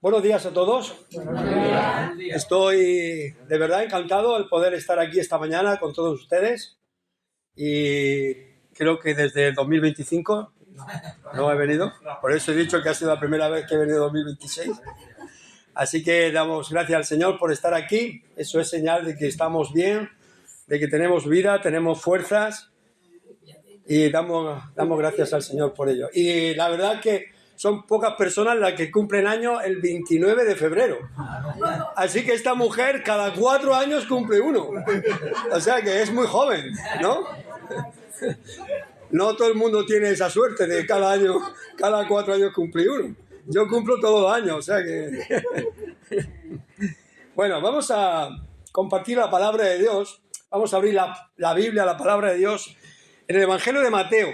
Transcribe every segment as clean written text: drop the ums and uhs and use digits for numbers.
Buenos días a todos. Estoy de verdad encantado el poder estar aquí esta mañana con todos ustedes y creo que desde el 2025 no he venido, por eso he dicho que ha sido la primera vez que he venido en 2026. Así que damos gracias al Señor por estar aquí. Eso es señal de que estamos bien, de que tenemos vida, tenemos fuerzas y damos gracias al Señor por ello. Y la verdad que son pocas personas las que cumplen años el 29 de febrero. Así que esta mujer cada 4 años cumple uno. O sea que es muy joven, ¿no? No todo el mundo tiene esa suerte de cada 4 años cumplir uno. Yo cumplo todos los años, o sea que... Bueno, vamos a compartir la palabra de Dios. Vamos a abrir la Biblia, la palabra de Dios, en el Evangelio de Mateo.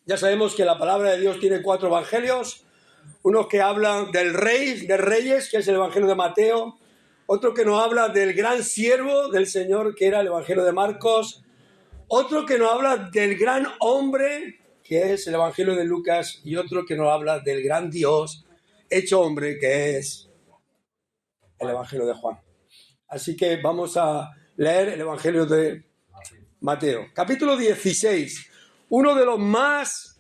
Ya sabemos que la palabra de Dios tiene 4 evangelios. Uno que habla del Rey de Reyes, que es el Evangelio de Mateo. Otro que nos habla del gran siervo del Señor, que era el Evangelio de Marcos. Otro que nos habla del gran hombre, que es el Evangelio de Lucas. Y otro que nos habla del gran Dios hecho hombre, que es el Evangelio de Juan. Así que vamos a leer el Evangelio de Mateo. Capítulo 16. Uno de los más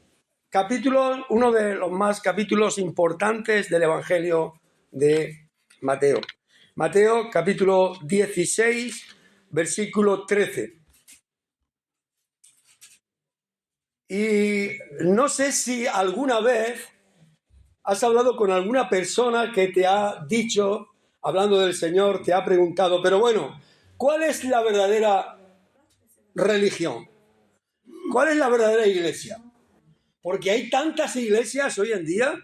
capítulos importantes del Evangelio de Mateo. Mateo, capítulo 16, versículo 13. Y no sé si alguna vez has hablado con alguna persona que te ha dicho, hablando del Señor, te ha preguntado, pero bueno, ¿cuál es la verdadera religión? ¿Cuál es la verdadera iglesia? Porque hay tantas iglesias hoy en día,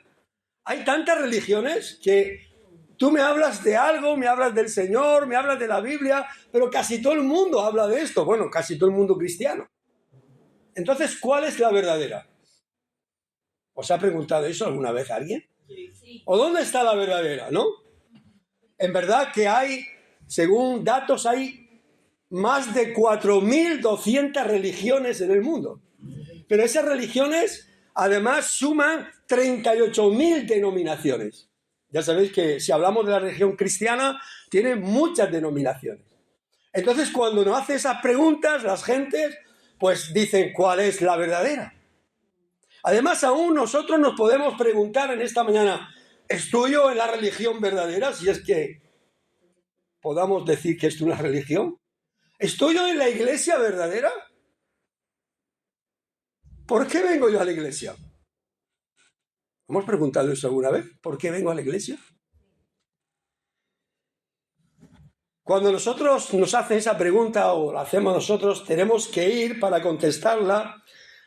hay tantas religiones que tú me hablas de algo, me hablas del Señor, me hablas de la Biblia, pero casi todo el mundo habla de esto. Bueno, casi todo el mundo cristiano. Entonces, ¿cuál es la verdadera? ¿Os ha preguntado eso alguna vez alguien? Sí. ¿O dónde está la verdadera, no? En verdad que hay, según datos, hay más de 4.200 religiones en el mundo. Pero esas religiones, además, suman 38.000 denominaciones. Ya sabéis que si hablamos de la religión cristiana, tiene muchas denominaciones. Entonces, cuando nos hace esas preguntas, las gentes, pues dicen, ¿cuál es la verdadera? Además, aún nosotros nos podemos preguntar en esta mañana, ¿estoy yo en la religión verdadera? Si es que podamos decir que es una religión. ¿Estoy yo en la iglesia verdadera? ¿Por qué vengo yo a la iglesia? ¿Hemos preguntado eso alguna vez? ¿Por qué vengo a la iglesia? Cuando nosotros nos hacen esa pregunta o la hacemos nosotros, tenemos que ir para contestarla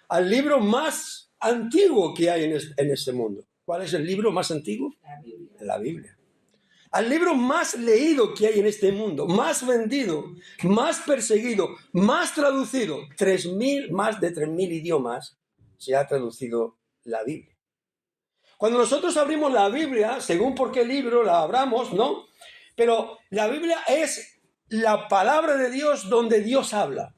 al libro más antiguo que hay en este mundo. ¿Cuál es el libro más antiguo? La Biblia. La Biblia. Al libro más leído que hay en este mundo, más vendido, más perseguido, más traducido, más de 3.000 idiomas se ha traducido la Biblia. Cuando nosotros abrimos la Biblia, según por qué libro la abramos, ¿no? Pero la Biblia es la palabra de Dios donde Dios habla.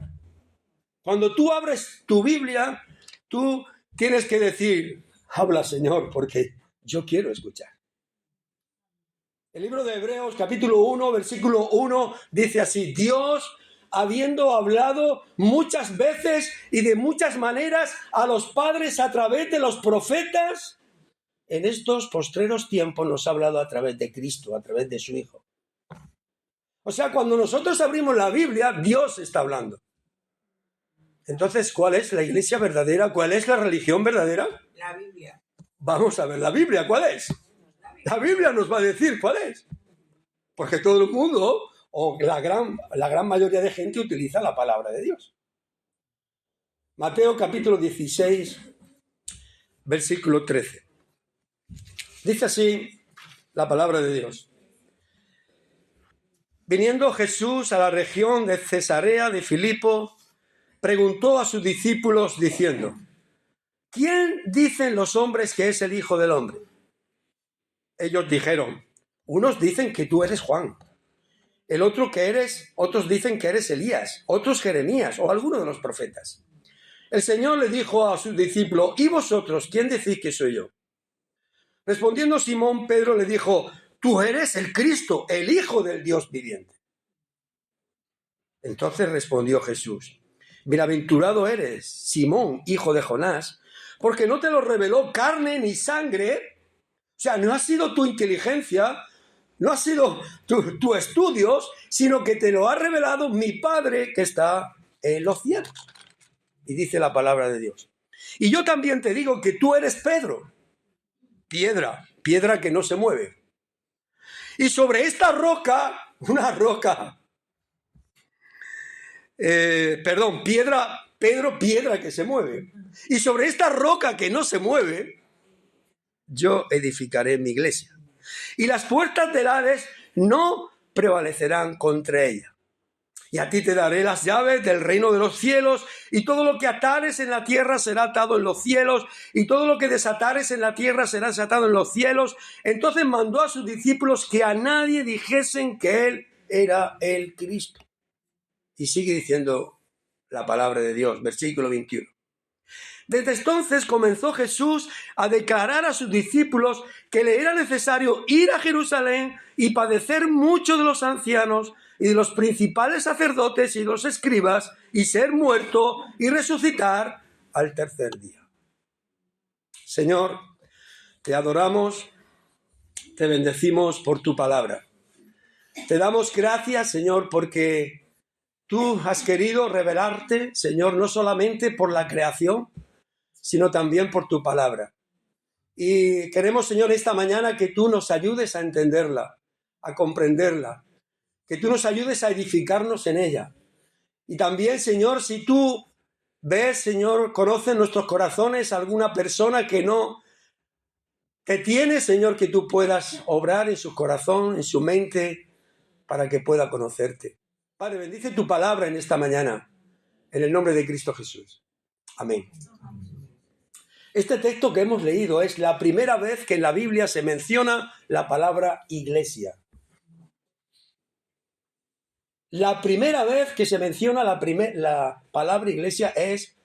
Cuando tú abres tu Biblia, tú tienes que decir, habla Señor, porque yo quiero escuchar. El libro de Hebreos, capítulo 1, versículo 1, dice así, Dios, habiendo hablado muchas veces y de muchas maneras a los padres a través de los profetas, en estos postreros tiempos nos ha hablado a través de Cristo, a través de su Hijo. O sea, cuando nosotros abrimos la Biblia, Dios está hablando. Entonces, ¿cuál es la iglesia verdadera? ¿Cuál es la religión verdadera? La Biblia. Vamos a ver la Biblia, ¿cuál es? La Biblia nos va a decir cuál es. Porque todo el mundo, o la gran mayoría de gente, utiliza la palabra de Dios. Mateo capítulo 16, versículo 13. Dice así la palabra de Dios. Viniendo Jesús a la región de Cesarea de Filipo, preguntó a sus discípulos diciendo, ¿quién dicen los hombres que es el Hijo del Hombre? Ellos dijeron, unos dicen que tú eres Juan, otros dicen que eres Elías, otros Jeremías o alguno de los profetas. El Señor le dijo a sus discípulos, ¿y vosotros quién decís que soy yo? Respondiendo Simón, Pedro le dijo: tú eres el Cristo, el Hijo del Dios viviente. Entonces respondió Jesús: bienaventurado eres, Simón, hijo de Jonás, porque no te lo reveló carne ni sangre. O sea, no ha sido tu inteligencia, no ha sido tus estudios, sino que te lo ha revelado mi Padre que está en los cielos. Y dice la palabra de Dios: y yo también te digo que tú eres Pedro, piedra que no se mueve. Y sobre esta roca, una roca, piedra que se mueve. Y sobre esta roca que no se mueve, yo edificaré mi iglesia. Y las puertas del Hades no prevalecerán contra ella. Y a ti te daré las llaves del reino de los cielos, y todo lo que atares en la tierra será atado en los cielos, y todo lo que desatares en la tierra será desatado en los cielos. Entonces mandó a sus discípulos que a nadie dijesen que él era el Cristo. Y sigue diciendo la palabra de Dios, versículo 21. Desde entonces comenzó Jesús a declarar a sus discípulos que le era necesario ir a Jerusalén y padecer mucho de los ancianos y de los principales sacerdotes y los escribas, y ser muerto y resucitar al tercer día. Señor, te adoramos, te bendecimos por tu palabra. Te damos gracias, Señor, porque tú has querido revelarte, Señor, no solamente por la creación, sino también por tu palabra. Y queremos, Señor, esta mañana que tú nos ayudes a entenderla, a comprenderla, que tú nos ayudes a edificarnos en ella. Y también, Señor, si tú ves, Señor, conoces nuestros corazones, alguna persona que tiene, Señor, que tú puedas obrar en su corazón, en su mente, para que pueda conocerte. Padre, bendice tu palabra en esta mañana, en el nombre de Cristo Jesús. Amén. Este texto que hemos leído es la primera vez que en la Biblia se menciona la palabra iglesia. La primera vez que se menciona la palabra iglesia es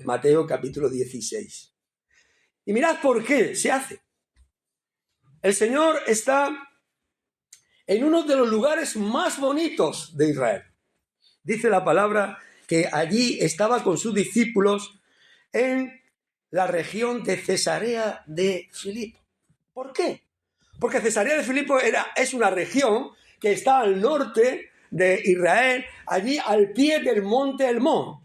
Mateo capítulo 16. Y mirad por qué se hace. El Señor está en uno de los lugares más bonitos de Israel. Dice la palabra que allí estaba con sus discípulos en la región de Cesarea de Filipo. ¿Por qué? Porque Cesarea de Filipo es una región que está al norte de Israel, allí al pie del monte Hermón.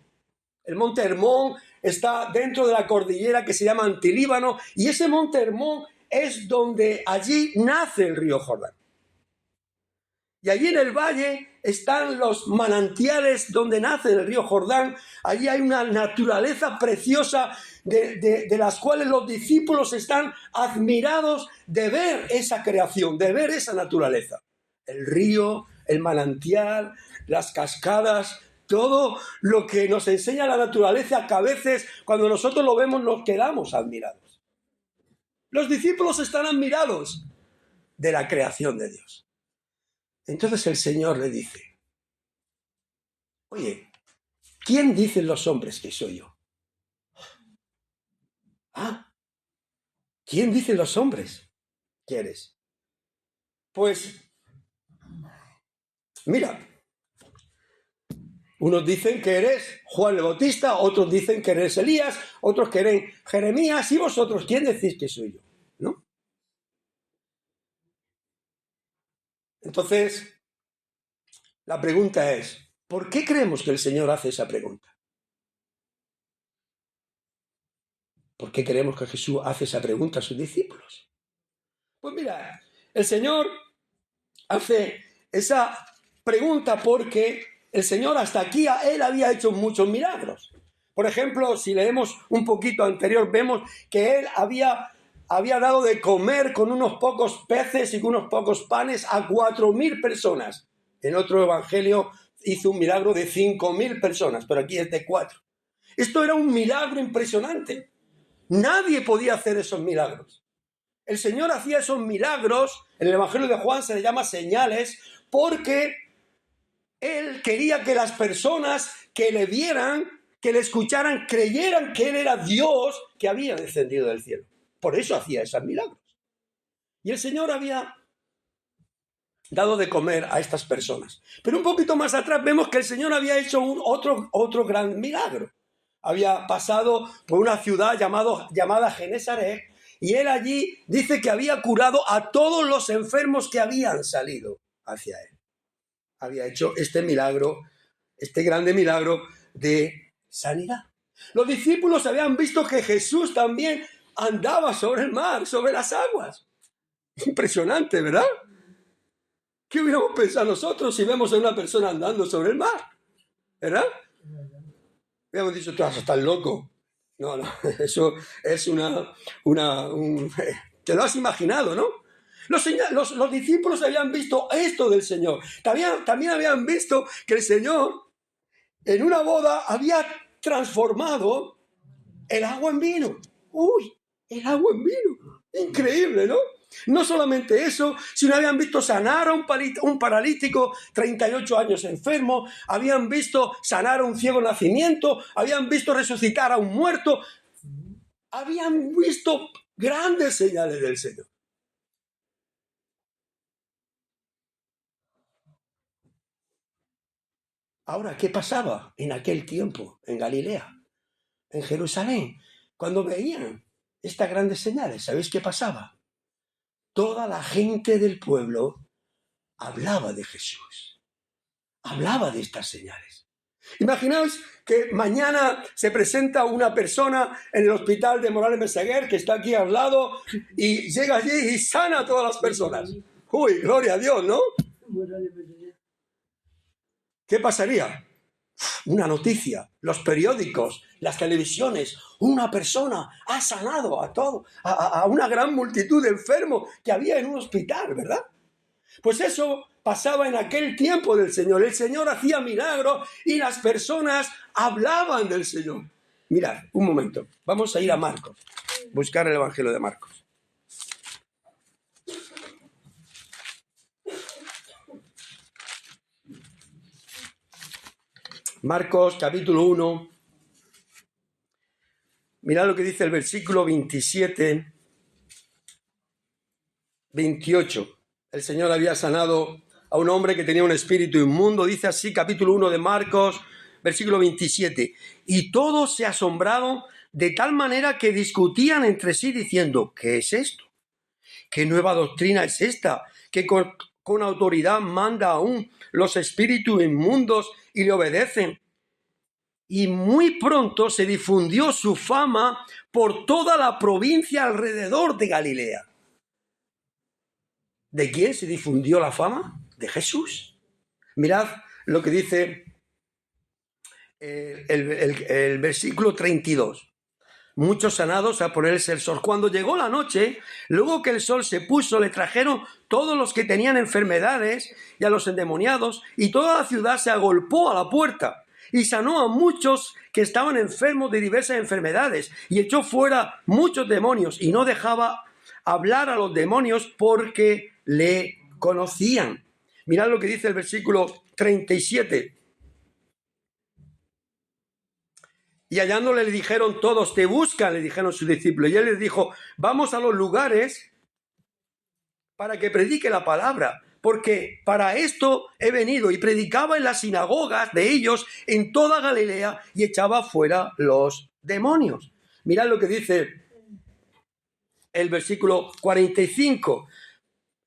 El monte Hermón está dentro de la cordillera que se llama Antilíbano, y ese monte Hermón es donde allí nace el río Jordán. Y allí en el valle están los manantiales donde nace el río Jordán. Allí hay una naturaleza preciosa de las cuales los discípulos están admirados de ver esa creación, de ver esa naturaleza. El río, el manantial, las cascadas, todo lo que nos enseña la naturaleza, que a veces cuando nosotros lo vemos nos quedamos admirados. Los discípulos están admirados de la creación de Dios. Entonces el Señor le dice: oye, ¿quién dicen los hombres que soy yo? ¿Quién dicen los hombres que eres? Pues, mira, unos dicen que eres Juan el Bautista, otros dicen que eres Elías, otros que eres Jeremías, y vosotros, ¿quién decís que soy yo? ¿No? Entonces, la pregunta es, ¿por qué creemos que el Señor hace esa pregunta? ¿Por qué creemos que Jesús hace esa pregunta a sus discípulos? Pues mira, el Señor hace esa pregunta porque el Señor hasta aquí, Él había hecho muchos milagros. Por ejemplo, si leemos un poquito anterior, vemos que Él había dado de comer con unos pocos peces y con unos pocos panes a 4.000 personas. En otro evangelio hizo un milagro de 5.000 personas, pero aquí es de 4. Esto era un milagro impresionante. Nadie podía hacer esos milagros. El Señor hacía esos milagros, en el Evangelio de Juan se le llama señales, porque Él quería que las personas que le vieran, que le escucharan, creyeran que Él era Dios que había descendido del cielo. por eso hacía esos milagros. Y el Señor había dado de comer a estas personas. Pero un poquito más atrás vemos que el Señor había hecho otro gran milagro. Había pasado por una ciudad llamada Genesaret, y él allí dice que había curado a todos los enfermos que habían salido hacia él. Había hecho este milagro, este grande milagro de sanidad. Los discípulos habían visto que Jesús también andaba sobre el mar, sobre las aguas. Impresionante, ¿verdad? ¿Qué hubiéramos pensado nosotros si vemos a una persona andando sobre el mar? ¿Verdad? Hubiéramos dicho, tú estás loco. No, eso es te lo has imaginado, ¿no? Los discípulos habían visto esto del Señor. También habían visto que el Señor en una boda había transformado el agua en vino. ¡Uy! El agua en vino. Increíble, ¿no? No solamente eso, sino habían visto sanar a un paralítico 38 años enfermo, habían visto sanar a un ciego nacimiento, habían visto resucitar a un muerto, habían visto grandes señales del Señor. Ahora, ¿qué pasaba en aquel tiempo en Galilea, en Jerusalén? Cuando veían estas grandes señales, ¿sabéis qué pasaba? Toda la gente del pueblo hablaba de Jesús, hablaba de estas señales. Imaginaos que mañana se presenta una persona en el hospital de Morales Meseguer, que está aquí al lado, y llega allí y sana a todas las personas. ¡Uy, gloria a Dios!, ¿no? ¿Qué pasaría? Una noticia, los periódicos, las televisiones, una persona ha sanado a una gran multitud de enfermos que había en un hospital, ¿verdad? Pues eso pasaba en aquel tiempo del Señor. El Señor hacía milagros y las personas hablaban del Señor. Mirad, un momento, vamos a ir a Marcos, buscar el Evangelio de Marcos. Marcos, capítulo 1. Mirad lo que dice el versículo 27, 28. El Señor había sanado a un hombre que tenía un espíritu inmundo. Dice así, capítulo 1 de Marcos, versículo 27. Y todos se asombraron de tal manera que discutían entre sí diciendo, ¿qué es esto? ¿Qué nueva doctrina es esta? Que con autoridad manda aún los espíritus inmundos y le obedecen. Y muy pronto se difundió su fama por toda la provincia alrededor de Galilea. ¿De quién se difundió la fama? De Jesús. Mirad lo que dice el versículo 32. Muchos sanados a ponerse el sol. Cuando llegó la noche, luego que el sol se puso, le trajeron todos los que tenían enfermedades y a los endemoniados, y toda la ciudad se agolpó a la puerta. Y sanó a muchos que estaban enfermos de diversas enfermedades, y echó fuera muchos demonios, y no dejaba hablar a los demonios porque le conocían. Mirad lo que dice el versículo 37. Y hallándole le dijeron todos, te buscan, le dijeron sus discípulos. Y él les dijo, vamos a los lugares para que predique la palabra, porque para esto he venido. Y predicaba en las sinagogas de ellos en toda Galilea y echaba fuera los demonios. Mirad lo que dice el versículo 45.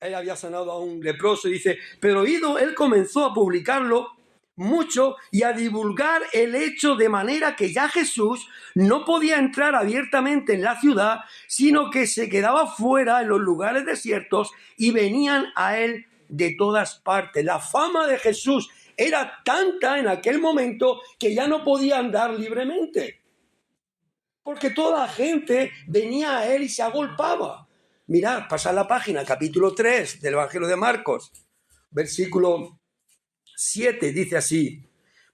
Él había sanado a un leproso y dice, pero oído, él comenzó a publicarlo mucho y a divulgar el hecho, de manera que ya Jesús no podía entrar abiertamente en la ciudad, sino que se quedaba fuera en los lugares desiertos y venían a él de todas partes. La fama de Jesús era tanta en aquel momento que ya no podía andar libremente, porque toda la gente venía a él y se agolpaba. Mirad, pasad la página, capítulo 3 del Evangelio de Marcos, versículo 7, dice así: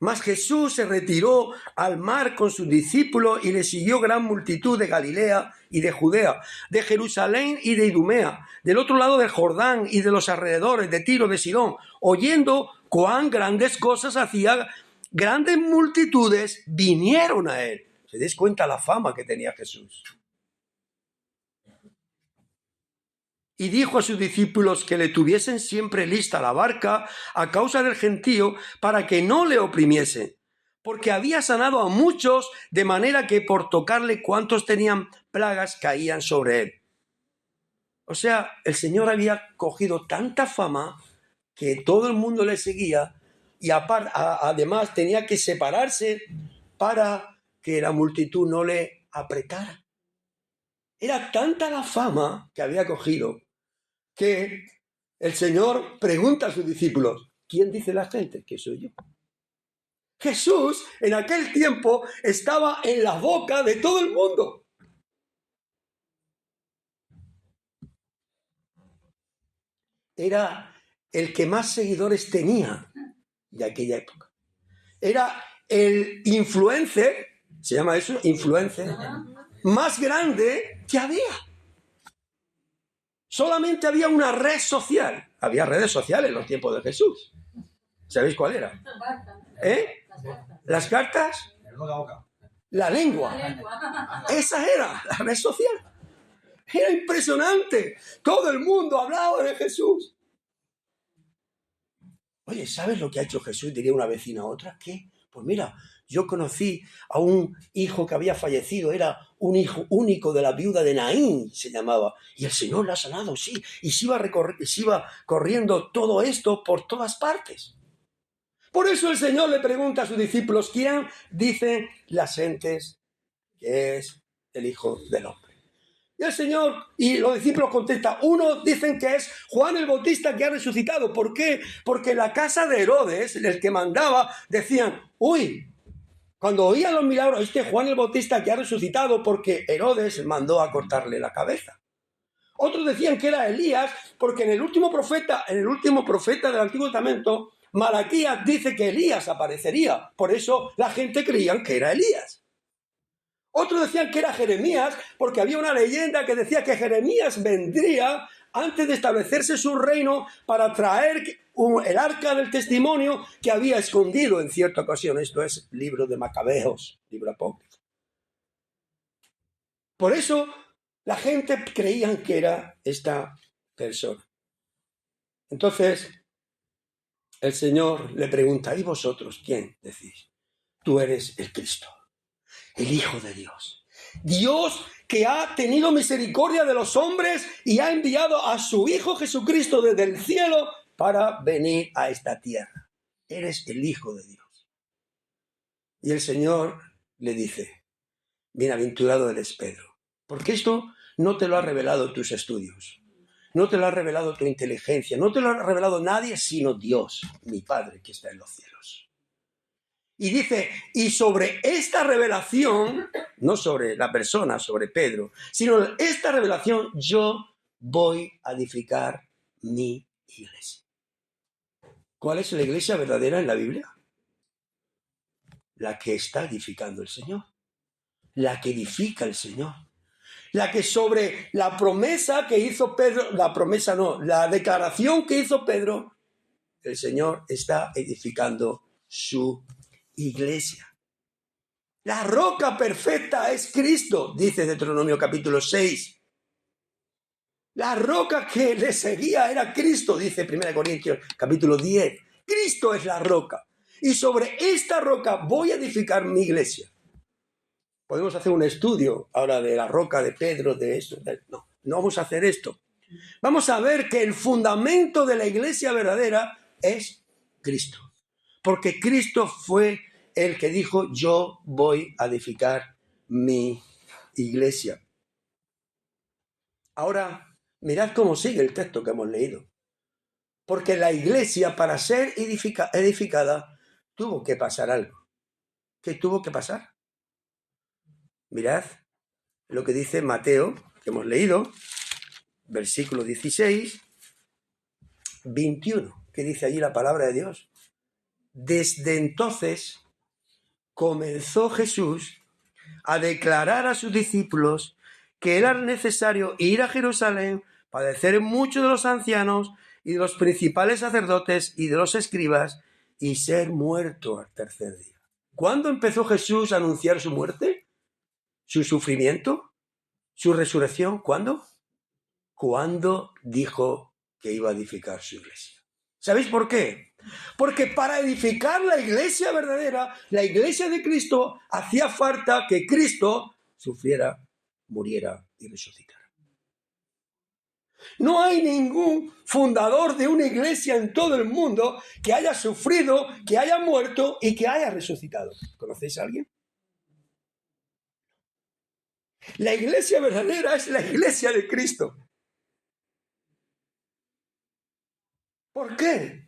mas Jesús se retiró al mar con sus discípulos y le siguió gran multitud de Galilea y de Judea, de Jerusalén y de Idumea, del otro lado del Jordán y de los alrededores de Tiro, de Sidón. Oyendo cuán grandes cosas hacía, grandes multitudes vinieron a él. ¿Se dais cuenta la fama que tenía Jesús? y dijo a sus discípulos que le tuviesen siempre lista la barca a causa del gentío para que no le oprimiese, porque había sanado a muchos, de manera que por tocarle cuantos tenían plagas caían sobre él. O sea, el Señor había cogido tanta fama que todo el mundo le seguía y además tenía que separarse para que la multitud no le apretara. Era tanta la fama que había cogido que el Señor pregunta a sus discípulos, ¿quién dice la gente que soy yo? Jesús en aquel tiempo estaba en la boca de todo el mundo. Era el que más seguidores tenía de aquella época. Era el influencer, se llama eso, influencer, más grande que había. Solamente había una red social. Había redes sociales en los tiempos de Jesús. ¿Sabéis cuál era? ¿Las cartas? La lengua. Esa era la red social. Era impresionante. Todo el mundo hablaba de Jesús. Oye, ¿sabes lo que ha hecho Jesús? Diría una vecina a otra. ¿Qué? Pues mira, yo conocí a un hijo que había fallecido, era un hijo único de la viuda de Naín, se llamaba, y el Señor la ha sanado, sí, y se iba corriendo todo esto por todas partes. Por eso el Señor le pregunta a sus discípulos, ¿quién dicen las gentes que es el Hijo del Hombre? Y el Señor y los discípulos contestan, unos dicen que es Juan el Bautista que ha resucitado. ¿Por qué? Porque en la casa de Herodes, el que mandaba, decían, uy, cuando oían los milagros, Juan el Bautista que ha resucitado porque Herodes mandó a cortarle la cabeza. Otros decían que era Elías, porque en el último profeta del Antiguo Testamento, Malaquías dice que Elías aparecería. Por eso la gente creía que era Elías. Otros decían que era Jeremías, porque había una leyenda que decía que Jeremías vendría antes de establecerse su reino para traer el arca del testimonio que había escondido en cierta ocasión. Esto es libro de Macabeos, libro apócrifo. Por eso la gente creía que era esta persona. Entonces el Señor le pregunta, ¿y vosotros quién decís? Tú eres el Cristo, el Hijo de Dios. Dios que ha tenido misericordia de los hombres y ha enviado a su Hijo Jesucristo desde el cielo para venir a esta tierra. Eres el Hijo de Dios. Y el Señor le dice, bienaventurado eres Pedro, porque esto no te lo ha revelado tus estudios, no te lo ha revelado tu inteligencia, no te lo ha revelado nadie sino Dios, mi Padre que está en los cielos. Y dice, y sobre esta revelación, no sobre la persona, sobre Pedro, sino esta revelación yo voy a edificar mi iglesia. ¿Cuál es la iglesia verdadera en la Biblia? La que está edificando el Señor, la que edifica el Señor, la que sobre la promesa que hizo Pedro, la declaración que hizo Pedro, el Señor está edificando su iglesia. La roca perfecta es Cristo, dice Deuteronomio capítulo 6. La roca que le seguía era Cristo, dice 1 Corintios capítulo 10. Cristo es la roca. Y sobre esta roca voy a edificar mi iglesia. Podemos hacer un estudio ahora de la roca de Pedro, de esto. No vamos a hacer esto. Vamos a ver que el fundamento de la iglesia verdadera es Cristo. Porque Cristo fue el que dijo, yo voy a edificar mi iglesia. Ahora, mirad cómo sigue el texto que hemos leído. Porque la iglesia, para ser edificada, tuvo que pasar algo. ¿Qué tuvo que pasar? Mirad lo que dice Mateo, que hemos leído, versículo 16, 21, que dice allí la palabra de Dios. Desde entonces comenzó Jesús a declarar a sus discípulos que era necesario ir a Jerusalén, padecer mucho de los ancianos y de los principales sacerdotes y de los escribas y ser muerto al tercer día. ¿Cuándo empezó Jesús a anunciar su muerte? ¿Su sufrimiento? ¿Su resurrección? ¿Cuándo? cuando dijo que iba a edificar su iglesia. ¿Sabéis por qué? Porque para edificar la iglesia verdadera, la iglesia de Cristo, hacía falta que Cristo sufriera, muriera y resucitara. No hay ningún fundador de una iglesia en todo el mundo que haya sufrido, que haya muerto y que haya resucitado. ¿Conocéis a alguien? La iglesia verdadera es la iglesia de Cristo. ¿Por qué?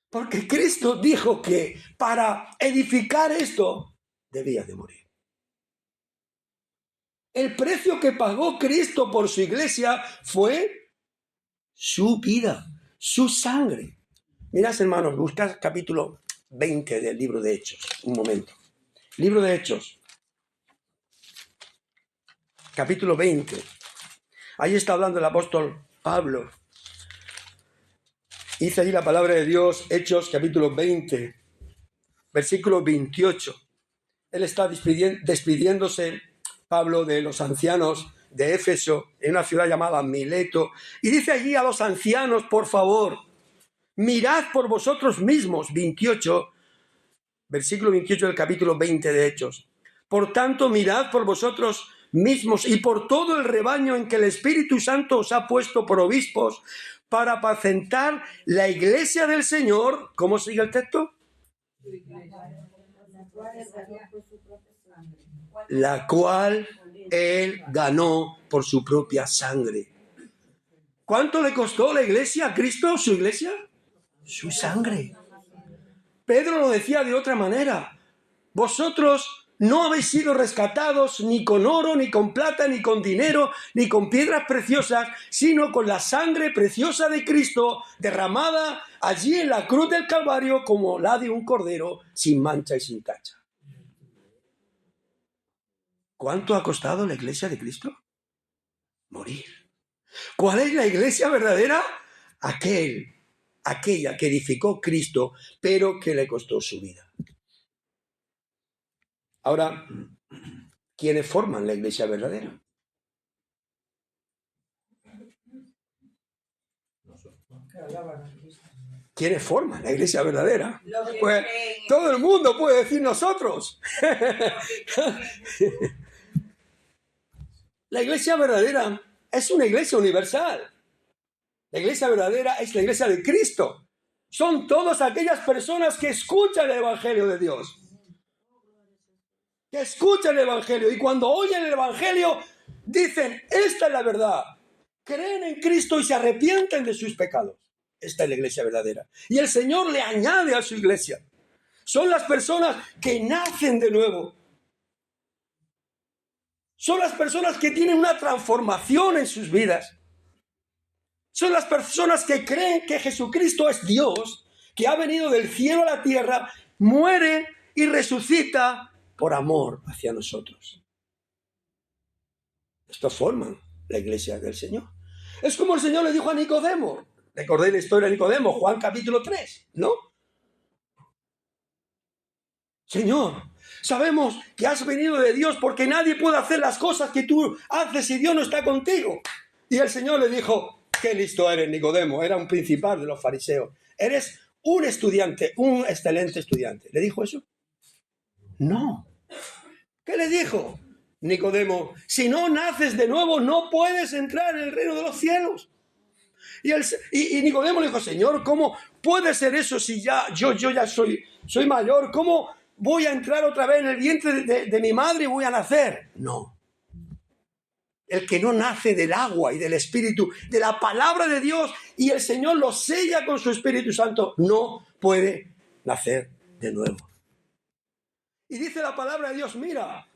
Porque Cristo dijo que para edificar esto debía de morir. El precio que pagó Cristo por su iglesia fue su vida, su sangre. Mirad, hermanos, buscad capítulo 20 del libro de Hechos. Un momento. Libro de Hechos. Capítulo 20. Ahí está hablando el apóstol Pablo. Dice allí la palabra de Dios, Hechos capítulo 20, versículo 28. Él está despidiéndose, Pablo, de los ancianos de Éfeso, en una ciudad llamada Mileto, y dice allí a los ancianos, por favor, mirad por vosotros mismos, 28, versículo 28 del capítulo 20 de Hechos. Por tanto, mirad por vosotros mismos y por todo el rebaño en que el Espíritu Santo os ha puesto por obispos para apacentar la iglesia del Señor. ¿Cómo sigue el texto? La cual él ganó por su propia sangre. ¿Cuánto le costó la iglesia a Cristo, su iglesia? Su sangre. Pedro lo decía de otra manera. Vosotros no habéis sido rescatados ni con oro, ni con plata, ni con dinero, ni con piedras preciosas, sino con la sangre preciosa de Cristo derramada allí en la cruz del Calvario como la de un cordero sin mancha y sin tacha. ¿Cuánto ha costado la iglesia de Cristo? Morir. ¿Cuál es la iglesia verdadera? Aquella que edificó Cristo, pero que le costó su vida. Ahora, ¿quiénes forman la iglesia verdadera? ¿Quiénes forman la iglesia verdadera? Pues todo el mundo puede decir nosotros. La iglesia verdadera es una iglesia universal. La iglesia verdadera es la iglesia de Cristo. Son todas aquellas personas que escuchan el Evangelio de Dios. Que escuchan el Evangelio y cuando oyen el Evangelio dicen, esta es la verdad. Creen en Cristo y se arrepienten de sus pecados. Esta es la iglesia verdadera. Y el Señor le añade a su iglesia. Son las personas que nacen de nuevo. Son las personas que tienen una transformación en sus vidas. Son las personas que creen que Jesucristo es Dios, que ha venido del cielo a la tierra, muere y resucita por amor hacia nosotros. Estos forman la iglesia del Señor. Es como el Señor le dijo a Nicodemo. Recordé la historia de Nicodemo, Juan capítulo 3, ¿no? Señor, sabemos que has venido de Dios porque nadie puede hacer las cosas que tú haces si Dios no está contigo. Y el Señor le dijo, qué listo eres, Nicodemo. Era un principal de los fariseos. Eres un estudiante, un excelente estudiante. ¿Le dijo eso? No. ¿Qué le dijo? Nicodemo, si no naces de nuevo, no puedes entrar en el reino de los cielos. Y Nicodemo le dijo, Señor, ¿cómo puede ser eso si yo ya soy mayor? ¿Cómo voy a entrar otra vez en el vientre de mi madre y voy a nacer? No. El que no nace del agua y del Espíritu, de la palabra de Dios, y el Señor lo sella con su Espíritu Santo, no puede nacer de nuevo. Y dice la palabra de Dios, mira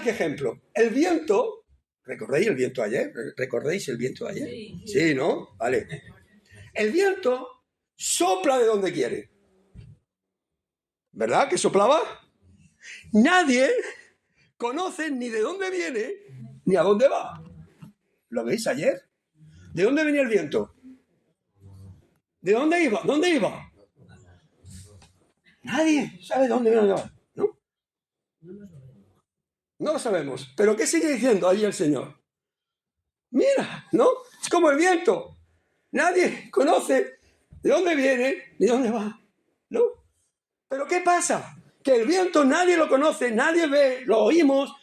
qué ejemplo. El viento, ¿recordáis el viento ayer? ¿Recordáis el viento ayer? Sí, ¿no? Vale. El viento sopla de donde quiere. ¿Verdad que soplaba? Nadie conoce ni de dónde viene ni a dónde va. ¿Lo veis ayer? ¿De dónde venía el viento? ¿De dónde iba? ¿Dónde iba? Nadie sabe dónde viene, ¿no? No lo sabemos. ¿Pero qué sigue diciendo ahí el Señor? Mira, ¿no? como el viento. Nadie conoce de dónde viene ni dónde va, ¿no? Pero ¿qué pasa? Que el viento nadie lo conoce, nadie ve, lo oímos,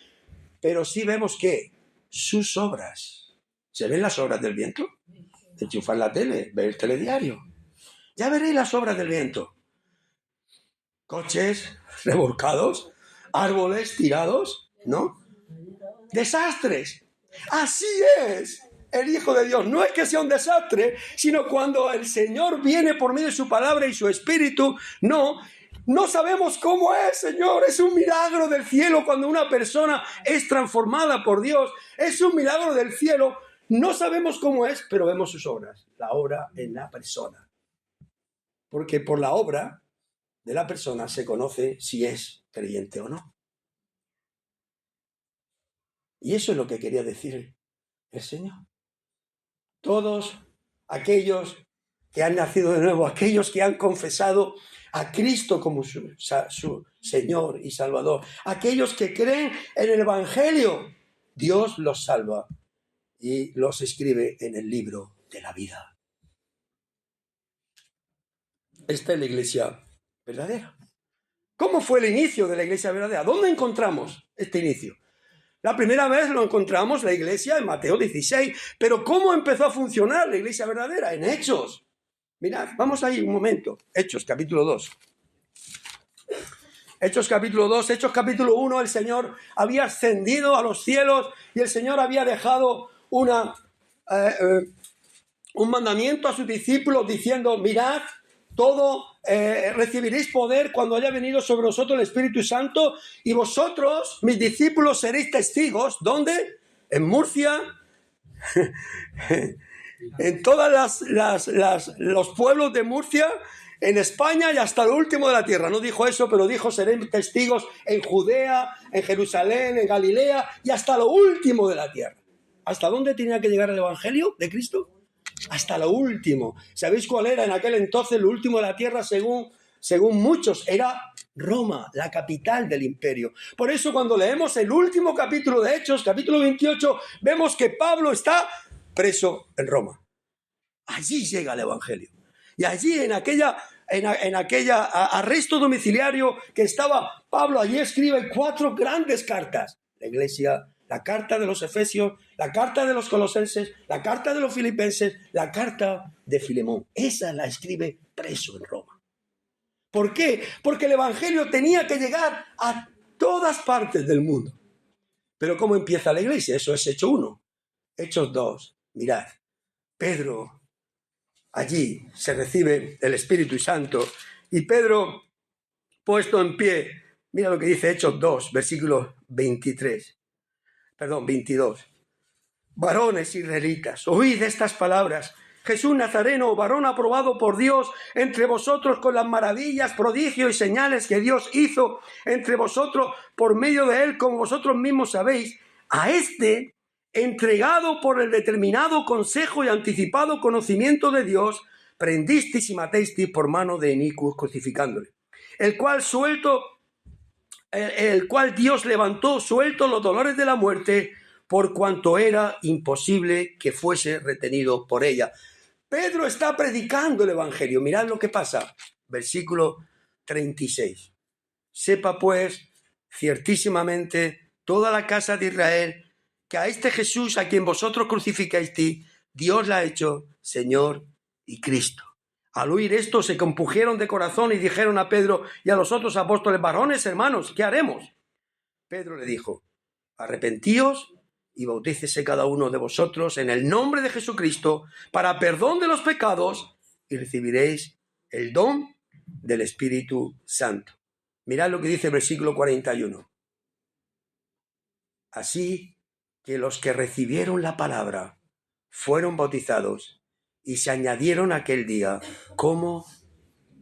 pero sí vemos que sus obras. ¿Se ven las obras del viento? Enchufar la tele, ver el telediario. Ya veréis las obras del viento. Coches revolcados, árboles tirados, ¿no? Desastres. Así es el Hijo de Dios. No es que sea un desastre, sino cuando el Señor viene por medio de su palabra y su Espíritu, no sabemos cómo es, Señor. Es un milagro del cielo cuando una persona es transformada por Dios. Es un milagro del cielo. No sabemos cómo es, pero vemos sus obras. La obra en la persona. Porque por la obra de la persona se conoce si es creyente o no. Y eso es lo que quería decir el Señor. Todos aquellos que han nacido de nuevo, aquellos que han confesado a Cristo como su Señor y Salvador, aquellos que creen en el Evangelio, Dios los salva y los escribe en el libro de la vida. Esta es la iglesia verdadera. ¿Cómo fue el inicio de la iglesia verdadera? ¿Dónde encontramos este inicio? La primera vez lo encontramos la iglesia en Mateo 16, pero ¿cómo empezó a funcionar la iglesia verdadera? En Hechos. Mirad, vamos ahí un momento. Hechos, capítulo 2. Hechos, capítulo 2. Hechos, capítulo 1, el Señor había ascendido a los cielos y el Señor había dejado un mandamiento a sus discípulos diciendo, mirad, recibiréis poder cuando haya venido sobre vosotros el Espíritu Santo y vosotros, mis discípulos, seréis testigos. ¿Dónde? En Murcia, en todas los pueblos de Murcia, en España y hasta lo último de la tierra. No dijo eso, pero dijo seréis testigos en Judea, en Jerusalén, en Galilea y hasta lo último de la tierra. ¿Hasta dónde tenía que llegar el Evangelio de Cristo? Hasta lo último. ¿Sabéis cuál era en aquel entonces lo último de la tierra según muchos? Era Roma, la capital del imperio. Por eso cuando leemos el último capítulo de Hechos, capítulo 28, vemos que Pablo está preso en Roma. Allí llega el Evangelio. Y allí en aquella arresto domiciliario que estaba Pablo, allí escribe 4 grandes cartas. La iglesia, la carta de los Efesios, la carta de los Colosenses, la carta de los Filipenses, la carta de Filemón. Esa la escribe preso en Roma. ¿Por qué? Porque el Evangelio tenía que llegar a todas partes del mundo. Pero ¿cómo empieza la iglesia? Eso es Hechos 1. Hechos 2. Mirad, Pedro, allí se recibe el Espíritu Santo y Pedro, puesto en pie, mira lo que dice Hechos 2, versículo 22. Varones israelitas, oíd estas palabras. Jesús Nazareno, varón aprobado por Dios entre vosotros con las maravillas, prodigios y señales que Dios hizo entre vosotros por medio de él, como vosotros mismos sabéis, a este, entregado por el determinado consejo y anticipado conocimiento de Dios, prendisteis y matéisteis por mano de inicuos crucificándole, el cual Dios levantó suelto los dolores de la muerte, por cuanto era imposible que fuese retenido por ella. Pedro está predicando el Evangelio. Mirad lo que pasa. Versículo 36. Sepa pues ciertísimamente toda la casa de Israel que a este Jesús a quien vosotros crucificasteis, Dios la ha hecho Señor y Cristo. Al oír esto se compungieron de corazón y dijeron a Pedro y a los otros apóstoles, varones, hermanos, ¿qué haremos? Pedro le dijo, arrepentíos y bautícese cada uno de vosotros en el nombre de Jesucristo para perdón de los pecados y recibiréis el don del Espíritu Santo. Mirad lo que dice el versículo 41. Así que los que recibieron la palabra fueron bautizados y se añadieron aquel día como,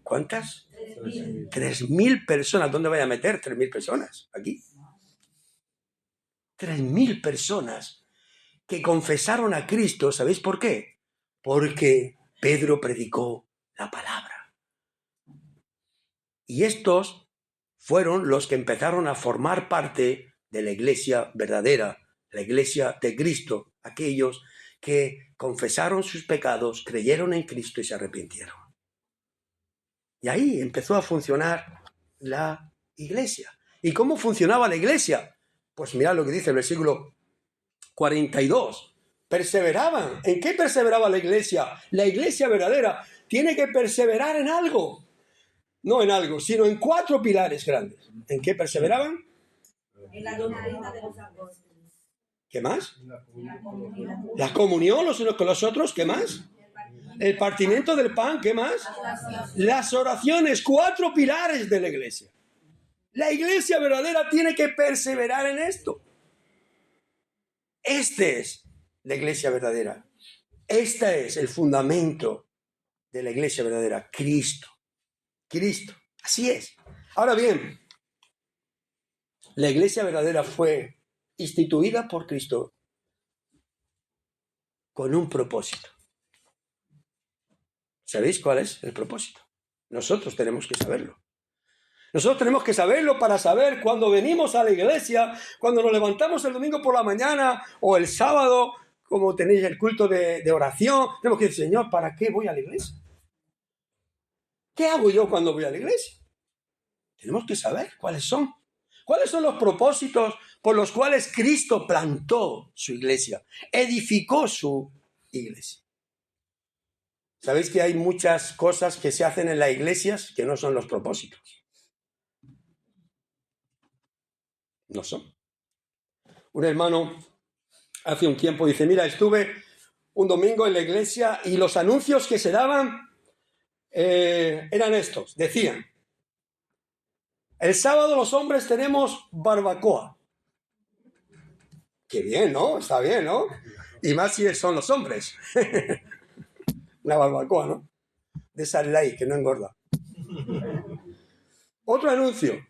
¿cuántas? 3.000 personas. ¿Dónde voy a meter 3.000 personas? Aquí. 3.000 personas que confesaron a Cristo. ¿Sabéis por qué? Porque Pedro predicó la palabra. Y estos fueron los que empezaron a formar parte de la iglesia verdadera, la iglesia de Cristo, aquellos que confesaron sus pecados, creyeron en Cristo y se arrepintieron. Y ahí empezó a funcionar la iglesia. ¿Y cómo funcionaba la iglesia? Pues mirad lo que dice el versículo 42. Perseveraban. ¿En qué perseveraba la iglesia? La iglesia verdadera tiene que perseverar en algo. No en algo, sino en 4 pilares grandes. ¿En qué perseveraban? En la doctrina de los apóstoles. ¿Qué más? La comunión los unos con los otros. ¿Qué más? El partimiento del pan. ¿Qué más? Las oraciones. 4 pilares de la iglesia. La iglesia verdadera tiene que perseverar en esto. Este es la iglesia verdadera. Este es el fundamento de la iglesia verdadera. Cristo. Cristo. Así es. Ahora bien, la iglesia verdadera fue instituida por Cristo con un propósito. ¿Sabéis cuál es el propósito? Nosotros tenemos que saberlo. Nosotros tenemos que saberlo para saber cuando venimos a la iglesia, cuando nos levantamos el domingo por la mañana o el sábado, como tenéis el culto de oración, tenemos que decir, Señor, ¿para qué voy a la iglesia? ¿Qué hago yo cuando voy a la iglesia? Tenemos que saber cuáles son. ¿Cuáles son los propósitos por los cuales Cristo plantó su iglesia, edificó su iglesia? ¿Sabéis que hay muchas cosas que se hacen en las iglesias que no son los propósitos? No son. Un hermano hace un tiempo dice, mira, estuve un domingo en la iglesia y los anuncios que se daban eran estos. Decían, el sábado los hombres tenemos barbacoa. Qué bien, ¿no? Está bien, ¿no? Y más si son los hombres. Una barbacoa, ¿no? De esa ley que no engorda. Otro anuncio.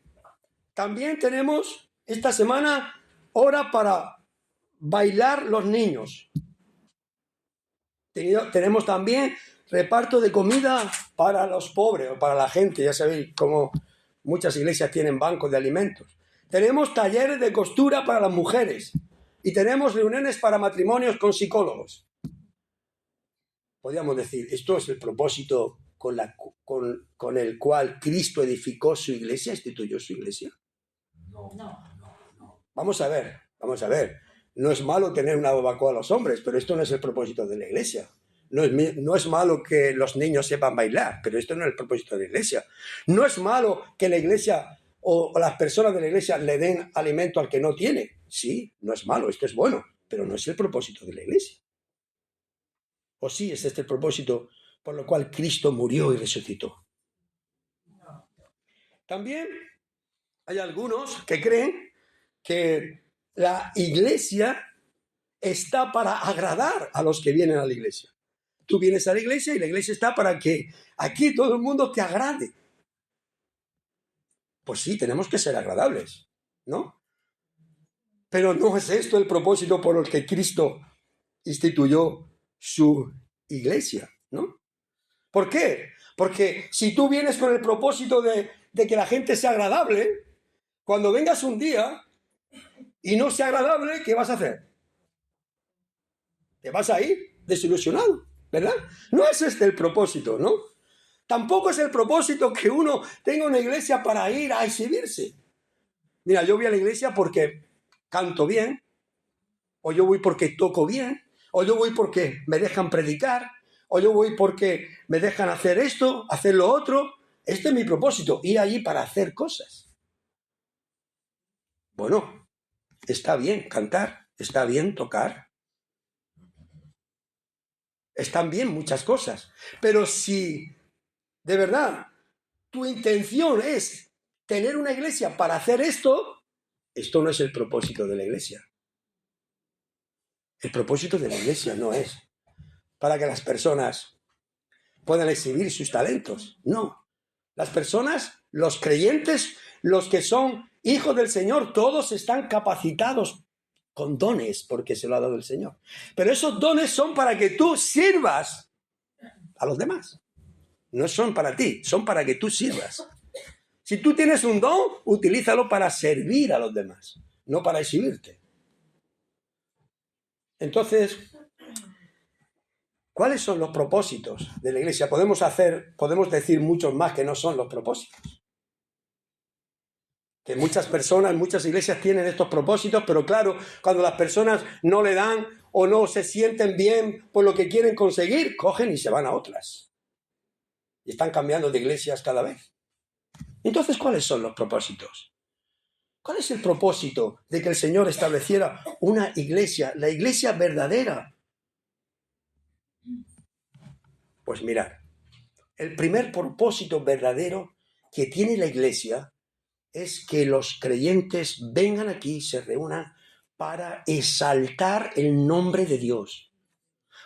También tenemos esta semana hora para bailar los niños. Tenemos también reparto de comida para los pobres o para la gente. Ya sabéis cómo muchas iglesias tienen bancos de alimentos. Tenemos talleres de costura para las mujeres. Y tenemos reuniones para matrimonios con psicólogos. Podríamos decir, ¿esto es el propósito con el cual Cristo edificó su iglesia, instituyó su iglesia? No. Vamos a ver. No es malo tener una barbacoa a los hombres, pero esto no es el propósito de la iglesia. No es malo que los niños sepan bailar, pero esto no es el propósito de la iglesia. No es malo que la iglesia o las personas de la iglesia le den alimento al que no tiene. Sí, no es malo, esto es bueno, pero no es el propósito de la iglesia. ¿O sí es este el propósito por lo cual Cristo murió y resucitó? También hay algunos que creen que la iglesia está para agradar a los que vienen a la iglesia. Tú vienes a la iglesia y la iglesia está para que aquí todo el mundo te agrade. Pues sí, tenemos que ser agradables, ¿no? Pero no es esto el propósito por el que Cristo instituyó su iglesia, ¿no? ¿Por qué? Porque si tú vienes con el propósito de que la gente sea agradable, cuando vengas un día y no sea agradable, ¿qué vas a hacer? Te vas a ir desilusionado, ¿verdad? No es este el propósito, ¿no? Tampoco es el propósito que uno tenga una iglesia para ir a exhibirse. Mira, yo voy a la iglesia porque canto bien, o yo voy porque toco bien, o yo voy porque me dejan predicar, o yo voy porque me dejan hacer esto, hacer lo otro. Este es mi propósito, ir allí para hacer cosas. Bueno, está bien cantar, está bien tocar, están bien muchas cosas, pero si de verdad tu intención es tener una iglesia para hacer esto no es el propósito de la iglesia. El propósito de la iglesia no es para que las personas puedan exhibir sus talentos. No. Las personas, los creyentes, los que son hijos del Señor, todos están capacitados con dones porque se lo ha dado el Señor. Pero esos dones son para que tú sirvas a los demás. No son para ti, son para que tú sirvas. Si tú tienes un don, utilízalo para servir a los demás, no para exhibirte. Entonces, ¿Cuáles son los propósitos de la iglesia? Podemos decir muchos más que no son los propósitos. Que muchas personas, muchas iglesias tienen estos propósitos, pero claro, cuando las personas no le dan o no se sienten bien por lo que quieren conseguir, cogen y se van a otras. Y están cambiando de iglesias cada vez. Entonces, ¿cuáles son los propósitos? ¿Cuál es el propósito de que el Señor estableciera una iglesia, la iglesia verdadera? Pues mirad, el primer propósito verdadero que tiene la iglesia es que los creyentes vengan aquí, se reúnan para exaltar el nombre de Dios,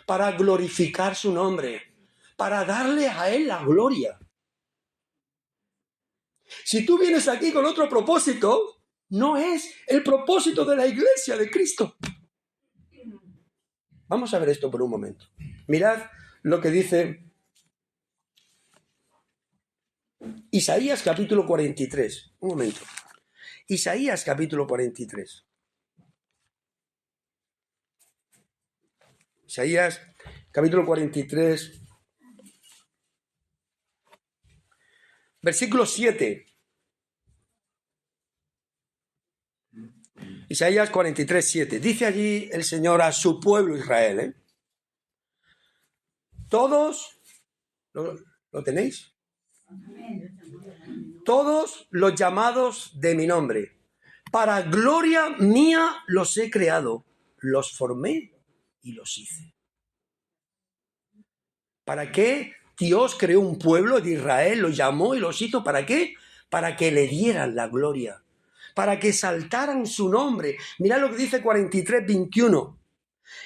para glorificar su nombre, para darle a Él la gloria. Si tú vienes aquí con otro propósito, no es el propósito de la iglesia de Cristo. Vamos a ver esto por un momento. Mirad lo que dice Isaías capítulo 43. Un momento. Isaías capítulo 43. Isaías capítulo 43, versículo 7. Isaías 43, 7. Dice allí el Señor a su pueblo Israel. Todos, ¿lo tenéis? Todos los llamados de mi nombre, para gloria mía los he creado, los formé y los hice. ¿Para qué Dios creó un pueblo de Israel, los llamó y los hizo? ¿Para qué? Para que le dieran la gloria, para que exaltaran su nombre. Mirad lo que dice 43, 21.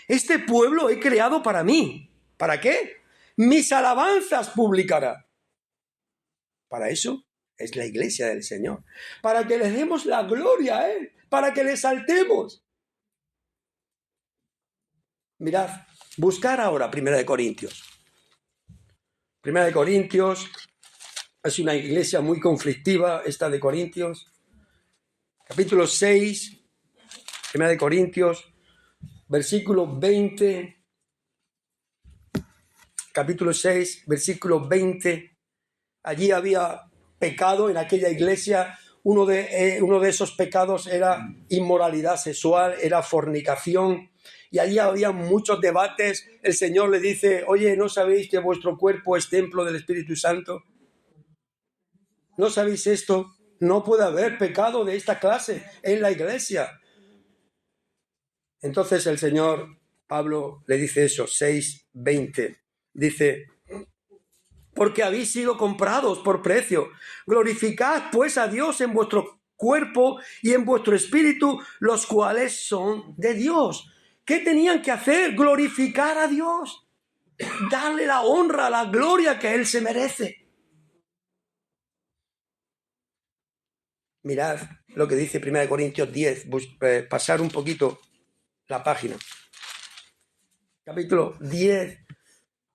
Este pueblo he creado para mí. ¿Para qué? Mis alabanzas publicará. Para eso es la iglesia del Señor. Para que le demos la gloria a Él. Para que le exaltemos. Mirad, buscar ahora 1 Corintios. 1 Corintios es una iglesia muy conflictiva, esta de Corintios. Capítulo 6, 1 Corintios, versículo 20. Capítulo 6, versículo 20. Allí había pecado en aquella iglesia. Uno de esos pecados era inmoralidad sexual, era fornicación. Y allí había muchos debates. El Señor le dice, oye, ¿no sabéis que vuestro cuerpo es templo del Espíritu Santo? ¿No sabéis esto? No puede haber pecado de esta clase en la iglesia. Entonces el Señor, Pablo, le dice eso, 6:20. Dice, porque habéis sido comprados por precio. Glorificad pues a Dios en vuestro cuerpo y en vuestro espíritu, los cuales son de Dios. ¿Qué tenían que hacer? Glorificar a Dios. Darle la honra, la gloria que Él se merece. Mirad lo que dice 1 Corintios 10. Pasar un poquito la página. Capítulo 10.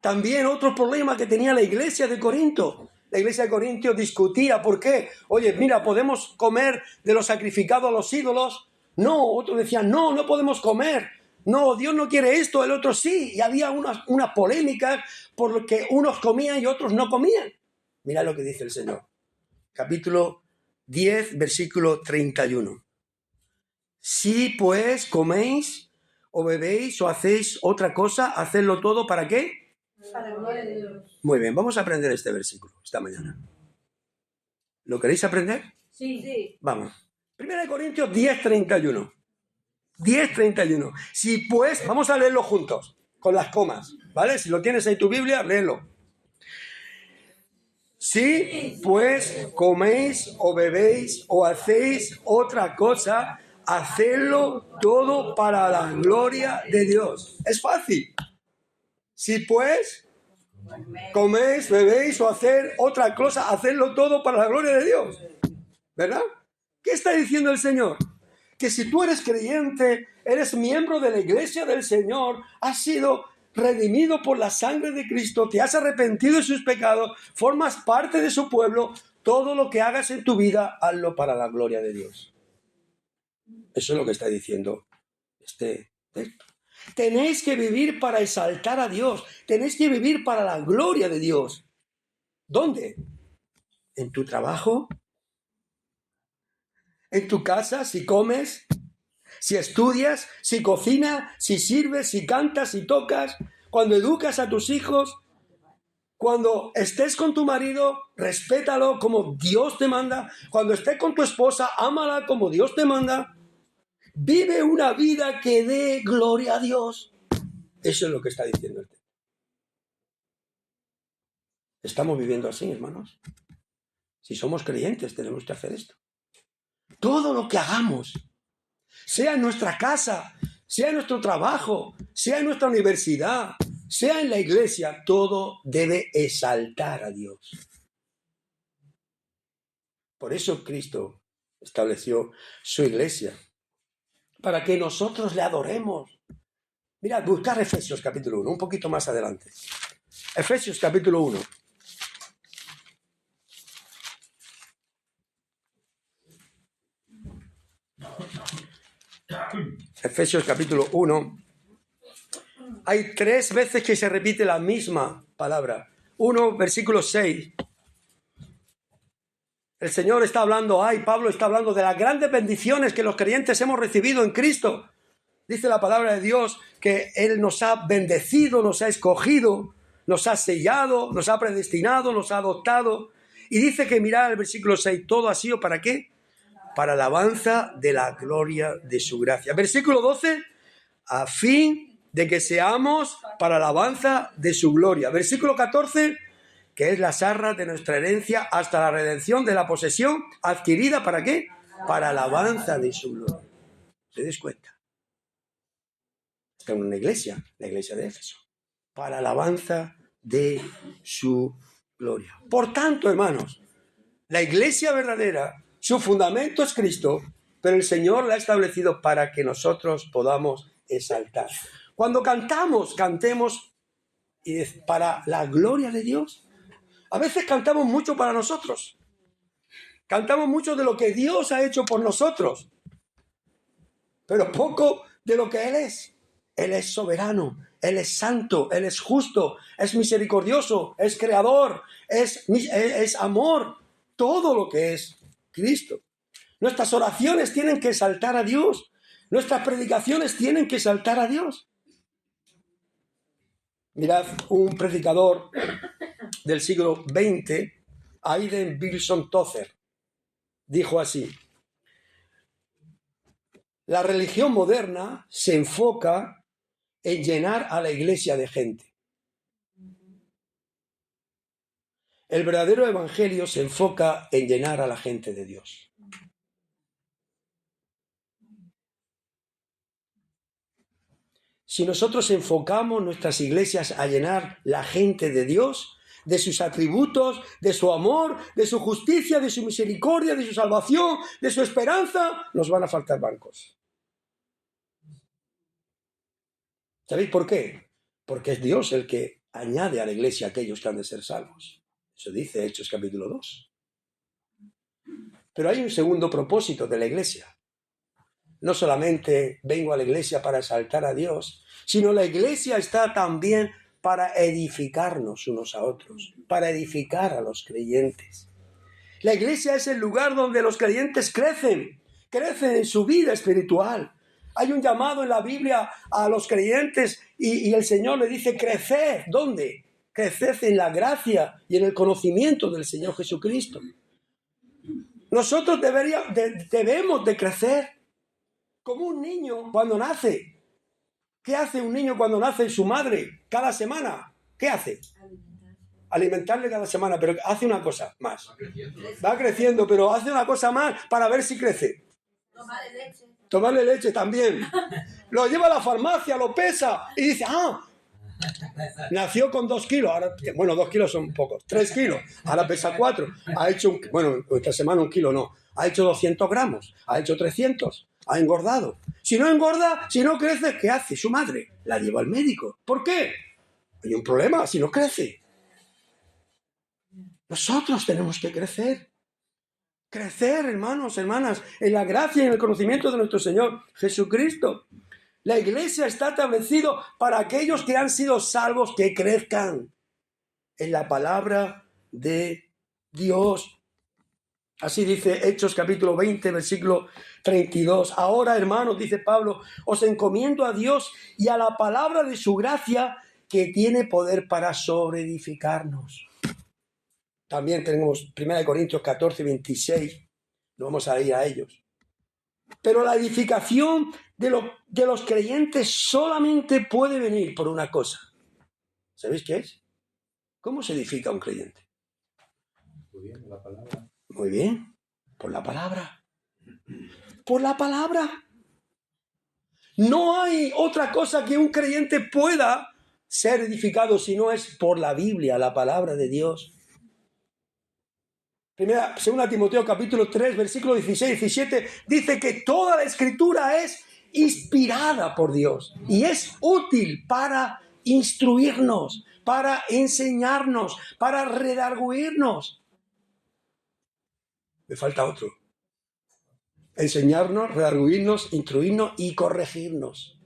También otro problema que tenía la iglesia de Corinto. La iglesia de Corinto discutía, ¿por qué? Oye, mira, ¿podemos comer de lo sacrificado a los ídolos? No, otros decían, no, no podemos comer. No, Dios no quiere esto, el otro sí. Y había una polémica por lo que unos comían y otros no comían. Mira lo que dice el Señor. Capítulo 10, versículo 31. Si pues coméis o bebéis o hacéis otra cosa, hacedlo todo ¿para qué? Para la gloria de Dios. Muy bien, vamos a aprender este versículo esta mañana. ¿Lo queréis aprender? Sí. Vamos. 1 Corintios 10:31. 10:31. Si pues, vamos a leerlo juntos, con las comas, ¿vale? Si lo tienes en tu Biblia, léelo. Si pues coméis o bebéis o hacéis otra cosa, hacedlo todo para la gloria de Dios. Es fácil. Si pues coméis, bebéis o hacer otra cosa, hacedlo todo para la gloria de Dios. ¿Verdad? ¿Qué está diciendo el Señor? Que si tú eres creyente, eres miembro de la iglesia del Señor, has sido redimido por la sangre de Cristo, te has arrepentido de sus pecados, formas parte de su pueblo, todo lo que hagas en tu vida, hazlo para la gloria de Dios. Eso es lo que está diciendo este texto. Tenéis que vivir para exaltar a Dios. Tenéis que vivir para la gloria de Dios. ¿Dónde? ¿En tu trabajo? ¿En tu casa? ¿Si comes? ¿Si estudias? ¿Si cocinas? ¿Si sirves? ¿Si cantas? ¿Si tocas? Cuando educas a tus hijos, cuando estés con tu marido, respétalo como Dios te manda. Cuando estés con tu esposa, ámala como Dios te manda. Vive una vida que dé gloria a Dios. Eso es lo que está diciendo el texto. ¿Estamos viviendo así, hermanos? Si somos creyentes, tenemos que hacer esto. Todo lo que hagamos, sea en nuestra casa, sea en nuestro trabajo, sea en nuestra universidad, sea en la iglesia, todo debe exaltar a Dios. Por eso Cristo estableció su iglesia, para que nosotros le adoremos. Mirad, buscar Efesios capítulo 1, un poquito más adelante. Efesios capítulo 1. Efesios capítulo 1. Hay 3 veces que se repite la misma palabra. 1, versículo 6. El Señor está hablando, Pablo está hablando de las grandes bendiciones que los creyentes hemos recibido en Cristo. Dice la palabra de Dios que Él nos ha bendecido, nos ha escogido, nos ha sellado, nos ha predestinado, nos ha adoptado. Y dice que, mirad el versículo 6, todo ha sido ¿para qué? Para alabanza de la gloria de su gracia. Versículo 12, a fin de que seamos para alabanza de su gloria. Versículo 14, que es las arras de nuestra herencia hasta la redención de la posesión adquirida, ¿para qué? Para alabanza de su gloria. ¿Se des cuenta? Está en una iglesia, la iglesia de Éfeso, para alabanza de su gloria. Por tanto, hermanos, la iglesia verdadera, su fundamento es Cristo, pero el Señor la ha establecido para que nosotros podamos exaltar. Cuando cantamos, cantemos para la gloria de Dios. A veces cantamos mucho para nosotros. Cantamos mucho de lo que Dios ha hecho por nosotros, pero poco de lo que Él es. Él es soberano, Él es santo, Él es justo, es misericordioso, es creador, es amor. Todo lo que es Cristo. Nuestras oraciones tienen que exaltar a Dios. Nuestras predicaciones tienen que exaltar a Dios. Mirad, un predicador del siglo XX, Aidan Wilson Tozer, dijo así: la religión moderna se enfoca en llenar a la iglesia de gente. El verdadero evangelio se enfoca en llenar a la gente de Dios. Si nosotros enfocamos nuestras iglesias a llenar la gente de Dios, de sus atributos, de su amor, de su justicia, de su misericordia, de su salvación, de su esperanza, nos van a faltar bancos. ¿Sabéis por qué? Porque es Dios el que añade a la iglesia a aquellos que han de ser salvos. Eso dice Hechos capítulo 2. Pero hay un segundo propósito de la iglesia. No solamente vengo a la iglesia para exaltar a Dios, sino la iglesia está también para edificarnos unos a otros, para edificar a los creyentes. La iglesia es el lugar donde los creyentes crecen en su vida espiritual. Hay un llamado en la Biblia a los creyentes y el Señor le dice: creced. ¿Dónde? Creced en la gracia y en el conocimiento del Señor Jesucristo. Nosotros debemos de crecer como un niño cuando nace. ¿Qué hace un niño cuando nace su madre cada semana? ¿Qué hace? Alimentarle cada semana, pero hace una cosa más. Va creciendo, pero hace una cosa más para ver si crece. Tomarle leche. Tomarle leche también. Lo lleva a la farmacia, lo pesa y dice: nació con 2 kilos. Ahora, bueno, 2 kilos son pocos. 3 kilos. Ahora pesa 4. Ha hecho, esta semana 1 kilo no. Ha hecho 200 gramos. Ha hecho 300. Ha engordado. Si no engorda, si no crece, ¿qué hace su madre? La lleva al médico. ¿Por qué? Hay un problema si no crece. Nosotros tenemos que crecer. Crecer, hermanos, hermanas, en la gracia y en el conocimiento de nuestro Señor Jesucristo. La iglesia está establecido para aquellos que han sido salvos, que crezcan en la palabra de Dios. Así dice Hechos capítulo 20, versículo 32. Ahora, hermanos, dice Pablo, os encomiendo a Dios y a la palabra de su gracia, que tiene poder para sobreedificarnos. También tenemos 1 Corintios 14, 26. No vamos a ir a ellos. Pero la edificación de los creyentes solamente puede venir por una cosa. ¿Sabéis qué es? ¿Cómo se edifica un creyente? Muy bien, la palabra. Muy bien, por la palabra. Por la palabra. No hay otra cosa que un creyente pueda ser edificado si no es por la Biblia, la palabra de Dios. Segunda Timoteo capítulo 3, versículo 16 y 17, dice que toda la escritura es inspirada por Dios y es útil para instruirnos, para enseñarnos, para redarguirnos. Me falta otro. Enseñarnos, redarguirnos, instruirnos y corregirnos,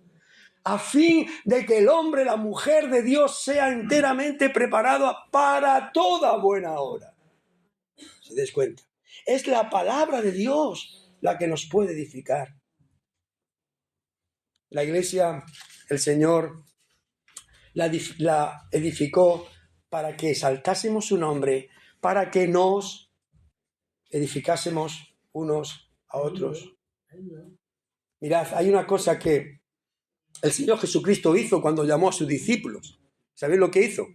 a fin de que el hombre, la mujer de Dios sea enteramente preparado para toda buena obra. ¿Se des cuenta? Es la palabra de Dios la que nos puede edificar. La iglesia, el Señor la edificó para que exaltásemos su nombre, para que nos edificásemos unos a otros. Mirad, hay una cosa que el Señor Jesucristo hizo cuando llamó a sus discípulos. ¿Sabéis lo que hizo?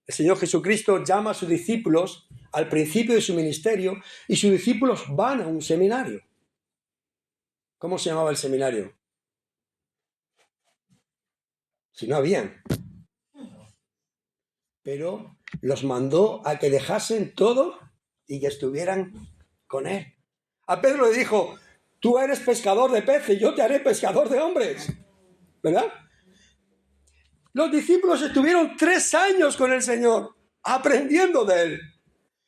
El Señor Jesucristo llama a sus discípulos al principio de su ministerio y sus discípulos van a un seminario. ¿Cómo se llamaba el seminario? Si no habían. Pero los mandó a que dejasen todo y que estuvieran con él. A Pedro le dijo, tú eres pescador de peces, yo te haré pescador de hombres. ¿Verdad? Los discípulos estuvieron 3 años con el Señor, aprendiendo de él.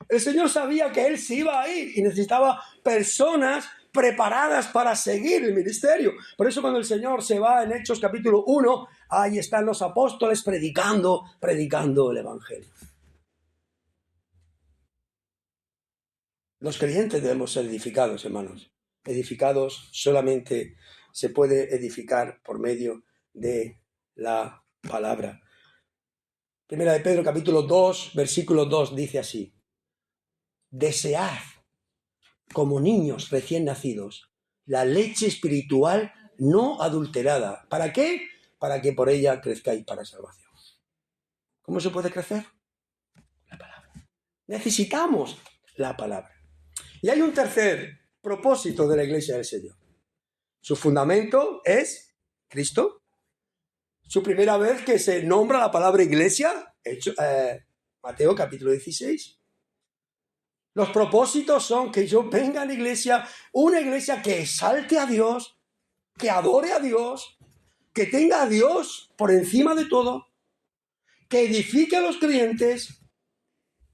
El Señor sabía que él se iba a ir y necesitaba personas preparadas para seguir el ministerio. Por eso cuando el Señor se va en Hechos capítulo 1, ahí están los apóstoles predicando el evangelio. Los creyentes debemos ser edificados, hermanos. Edificados solamente se puede edificar por medio de la palabra. Primera de Pedro capítulo 2, versículo 2 dice así: desead, como niños recién nacidos, la leche espiritual no adulterada. ¿Para qué? Para que por ella crezcáis para salvación. ¿Cómo se puede crecer? La palabra. Necesitamos la palabra. Y hay un tercer propósito de la Iglesia del Señor. Su fundamento es Cristo. Su primera vez que se nombra la palabra iglesia, Mateo capítulo 16. Los propósitos son que yo venga a la iglesia, una iglesia que exalte a Dios, que adore a Dios, que tenga a Dios por encima de todo, que edifique a los creyentes.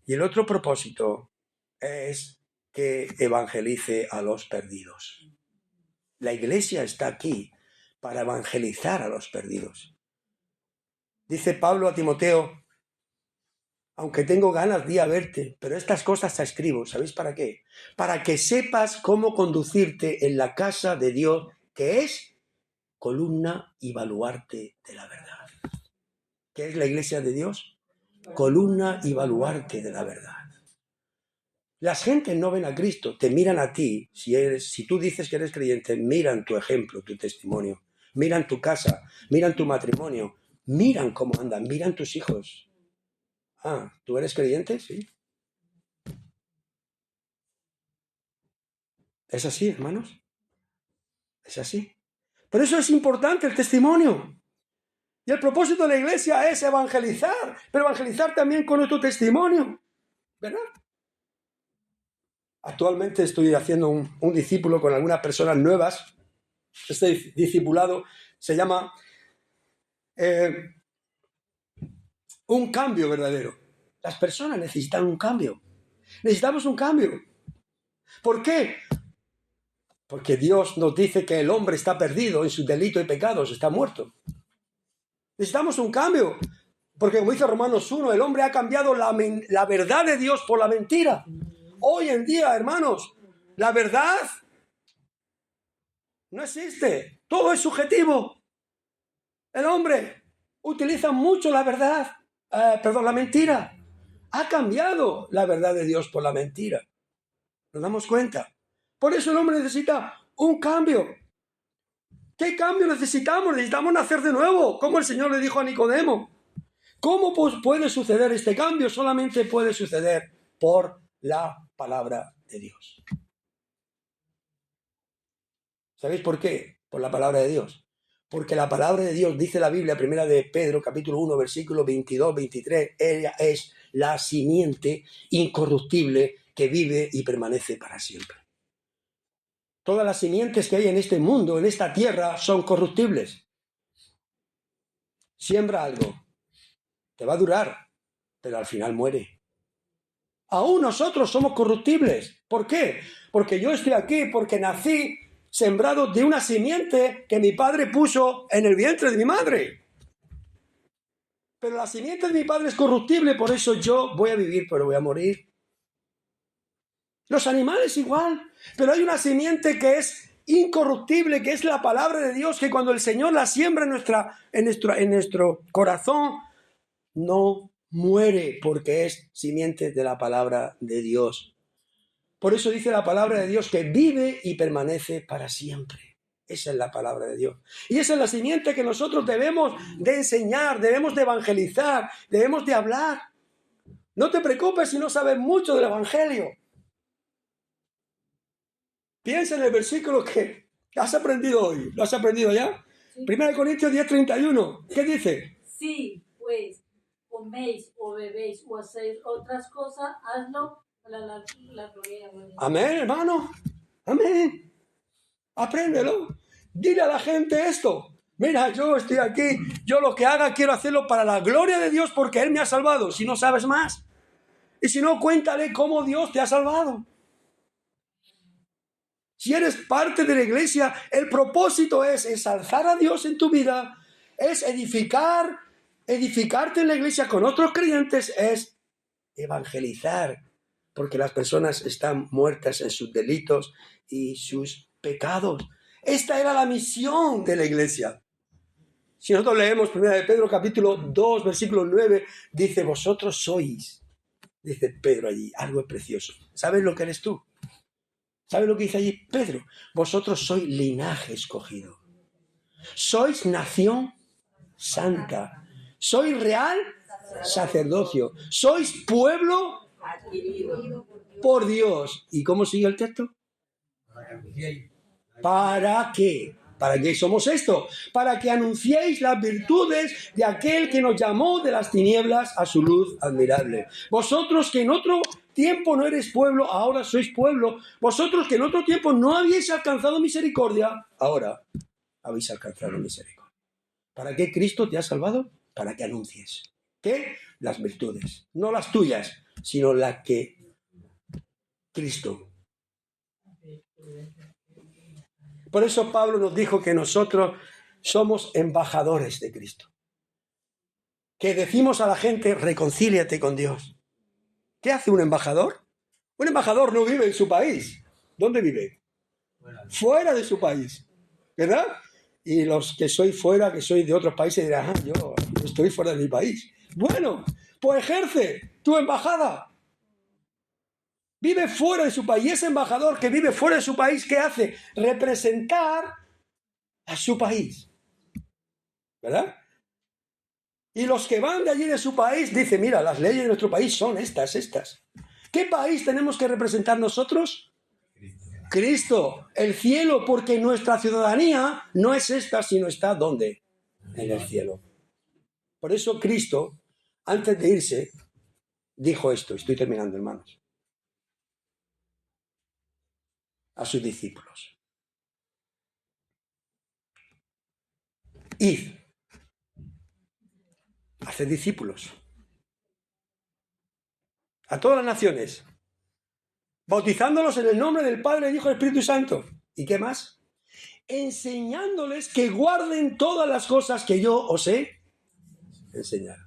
Y el otro propósito es que evangelice a los perdidos. La iglesia está aquí para evangelizar a los perdidos. Dice Pablo a Timoteo, aunque tengo ganas de ir a verte, pero estas cosas te escribo, ¿sabéis para qué? Para que sepas cómo conducirte en la casa de Dios, que es columna y baluarte de la verdad. ¿Qué es la iglesia de Dios? Columna y baluarte de la verdad. Las gentes no ven a Cristo, te miran a ti. Si tú dices que eres creyente, miran tu ejemplo, tu testimonio. Miran tu casa, miran tu matrimonio, miran cómo andan, miran tus hijos. Ah, ¿tú eres creyente? Sí. ¿Es así, hermanos? Es así. Por eso es importante el testimonio. Y el propósito de la iglesia es evangelizar, pero evangelizar también con nuestro testimonio. ¿Verdad? Actualmente estoy haciendo un discípulo con algunas personas nuevas. Este discipulado se llama un cambio verdadero. Las personas necesitan un cambio. Necesitamos un cambio. ¿Por qué? Porque Dios nos dice que el hombre está perdido en sus delitos y pecados, está muerto. Necesitamos un cambio, porque como dice Romanos 1, el hombre ha cambiado la verdad de Dios por la mentira. Hoy en día, hermanos, la verdad no existe, todo es subjetivo. El hombre utiliza mucho la verdad, la mentira. Ha cambiado la verdad de Dios por la mentira. ¿Nos damos cuenta? Por eso el hombre necesita un cambio. ¿Qué cambio necesitamos? Necesitamos nacer de nuevo, como el Señor le dijo a Nicodemo. ¿Cómo puede suceder este cambio? Solamente puede suceder por la palabra de Dios. ¿Sabéis por qué? Por la palabra de Dios. Porque la palabra de Dios, dice la Biblia, primera de Pedro, capítulo 1, versículos 22, 23, ella es la simiente incorruptible que vive y permanece para siempre. Todas las simientes que hay en este mundo, en esta tierra, son corruptibles. Siembra algo, te va a durar, pero al final muere. Aún nosotros somos corruptibles. ¿Por qué? Porque yo estoy aquí, porque nací sembrado de una simiente que mi padre puso en el vientre de mi madre. Pero la simiente de mi padre es corruptible, por eso yo voy a vivir, pero voy a morir. Los animales igual, pero hay una simiente que es incorruptible, que es la palabra de Dios, que cuando el Señor la siembra en nuestro corazón, no muere, porque es simiente de la palabra de Dios. Por eso dice la palabra de Dios que vive y permanece para siempre. Esa es la palabra de Dios. Y esa es la simiente que nosotros debemos de enseñar, debemos de evangelizar, debemos de hablar. No te preocupes si no sabes mucho del evangelio. Piensa en el versículo que has aprendido hoy. ¿Lo has aprendido ya? Sí. 1 Corintios 10:31. ¿Qué dice? Sí, pues, coméis o bebéis o hacéis otras cosas, hazlo para la gloria de Dios. Amén, hermano. Amén. Apréndelo. Dile a la gente esto. Mira, yo estoy aquí. Yo lo que haga quiero hacerlo para la gloria de Dios porque Él me ha salvado. Si no sabes más. Y si no, cuéntale cómo Dios te ha salvado. Si eres parte de la iglesia, el propósito es ensalzar a Dios en tu vida, es edificarte en la iglesia con otros creyentes, es evangelizar, porque las personas están muertas en sus delitos y sus pecados. Esta era la misión de la iglesia. Si nosotros leemos 1 de Pedro capítulo 2, versículo 9, dice, vosotros sois, dice Pedro allí, algo precioso. ¿Sabes lo que eres tú? ¿Sabes lo que dice allí Pedro? Vosotros sois linaje escogido. Sois nación santa. Sois real sacerdocio. Sois pueblo por Dios. ¿Y cómo sigue el texto? ¿Para qué? ¿Para qué somos esto? Para que anunciéis las virtudes de aquel que nos llamó de las tinieblas a su luz admirable. Vosotros que en otro tiempo no eres pueblo, ahora sois pueblo. Vosotros que en otro tiempo no habíais alcanzado misericordia, ahora habéis alcanzado misericordia. ¿Para qué Cristo te ha salvado? Para que anuncies. ¿Qué? Las virtudes. No las tuyas, sino las que Cristo. Por eso Pablo nos dijo que nosotros somos embajadores de Cristo. Que decimos a la gente, reconcíliate con Dios. ¿Qué hace un embajador? Un embajador no vive en su país. ¿Dónde vive? Fuera de su país. ¿Verdad? Y los que soy fuera, que soy de otros países, dirán, yo estoy fuera de mi país. Bueno, pues ejerce tu embajada. Vive fuera de su país. Y ese embajador que vive fuera de su país, ¿qué hace? Representar a su país. ¿Verdad? Y los que van de allí de su país dicen, mira, las leyes de nuestro país son estas. ¿Qué país tenemos que representar nosotros? Cristo, el cielo, porque nuestra ciudadanía no es esta, sino está ¿dónde? En el cielo. Por eso Cristo, antes de irse, dijo esto, estoy terminando, hermanos, a sus discípulos. Id, haced discípulos a todas las naciones, bautizándolos en el nombre del Padre, del Hijo y del Espíritu Santo, ¿Y qué más? Enseñándoles que guarden todas las cosas que yo os he enseñado.